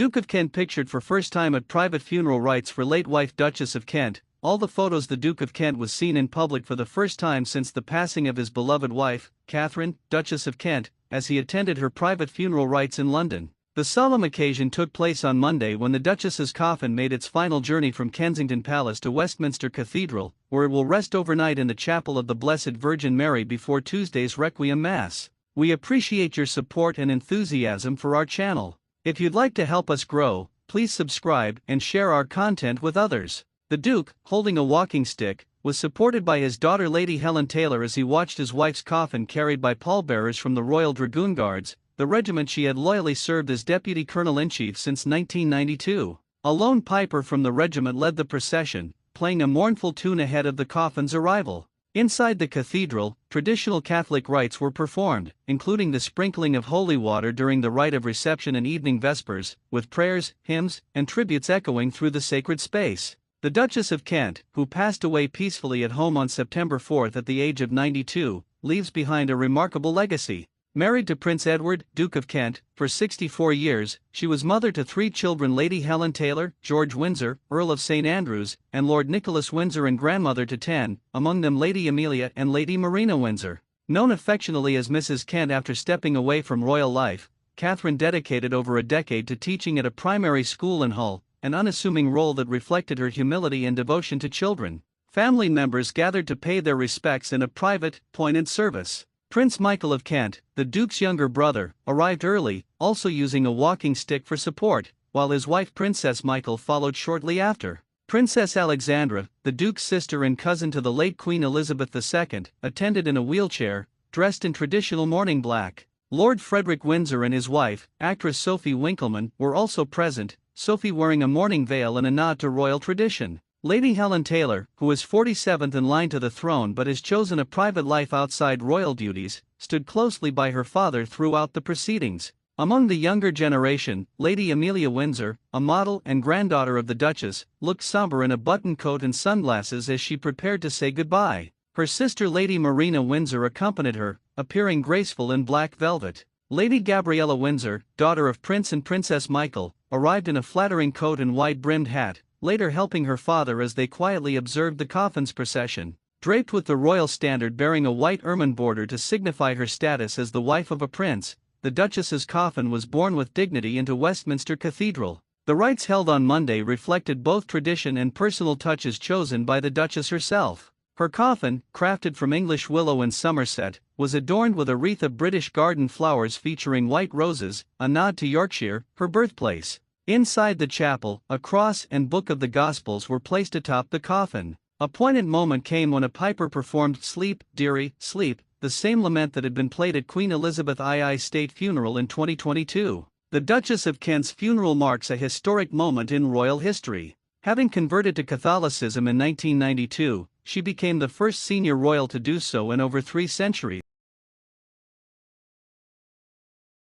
Duke of Kent pictured for first time at private funeral rites for late wife Duchess of Kent. All the photos. The Duke of Kent was seen in public for the first time since the passing of his beloved wife, Katharine, Duchess of Kent, as he attended her private funeral rites in London. The solemn occasion took place on Monday when the Duchess's coffin made its final journey from Kensington Palace to Westminster Cathedral, where it will rest overnight in the chapel of the Blessed Virgin Mary before Tuesday's requiem mass. We appreciate your support and enthusiasm for our channel. If you'd like to help us grow, please subscribe and share our content with others. The Duke, holding a walking stick, was supported by his daughter Lady Helen Taylor as he watched his wife's coffin carried by pallbearers from the Royal Dragoon Guards, the regiment she had loyally served as Deputy Colonel-in-Chief since 1992. A lone piper from the regiment led the procession, playing a mournful tune ahead of the coffin's arrival. Inside the cathedral, traditional Catholic rites were performed, including the sprinkling of holy water during the Rite of Reception and evening Vespers, with prayers, hymns, and tributes echoing through the sacred space. The Duchess of Kent, who passed away peacefully at home on September 4 at the age of 92, leaves behind a remarkable legacy. Married to Prince Edward, Duke of Kent, for 64 years, she was mother to 3 children: Lady Helen Taylor, George Windsor, Earl of St. Andrews, and Lord Nicholas Windsor, and grandmother to 10, among them Lady Amelia and Lady Marina Windsor. Known affectionately as Mrs. Kent after stepping away from royal life, Katharine dedicated over a decade to teaching at a primary school in Hull, an unassuming role that reflected her humility and devotion to children. Family members gathered to pay their respects in a private, poignant service. Prince Michael of Kent, the Duke's younger brother, arrived early, also using a walking stick for support, while his wife Princess Michael followed shortly after. Princess Alexandra, the Duke's sister and cousin to the late Queen Elizabeth II, attended in a wheelchair, dressed in traditional mourning black. Lord Frederick Windsor and his wife, actress Sophie Winkleman, were also present, Sophie wearing a mourning veil in a nod to royal tradition. Lady Helen Taylor, who is 47th in line to the throne but has chosen a private life outside royal duties, stood closely by her father throughout the proceedings. Among the younger generation, Lady Amelia Windsor, a model and granddaughter of the Duchess, looked somber in a button coat and sunglasses as she prepared to say goodbye. Her sister Lady Marina Windsor accompanied her, appearing graceful in black velvet. Lady Gabriella Windsor, daughter of Prince and Princess Michael, arrived in a flattering coat and wide-brimmed hat, later helping her father as they quietly observed the coffin's procession. Draped with the royal standard bearing a white ermine border to signify her status as the wife of a prince, the Duchess's coffin was borne with dignity into Westminster Cathedral. The rites held on Monday reflected both tradition and personal touches chosen by the Duchess herself. Her coffin, crafted from English willow in Somerset, was adorned with a wreath of British garden flowers featuring white roses, a nod to Yorkshire, her birthplace. Inside the chapel, a cross and Book of the Gospels were placed atop the coffin. A poignant moment came when a piper performed "Sleep, Dearie, Sleep," the same lament that had been played at Queen Elizabeth II's state funeral in 2022. The Duchess of Kent's funeral marks a historic moment in royal history. Having converted to Catholicism in 1992, she became the first senior royal to do so in over 3 centuries.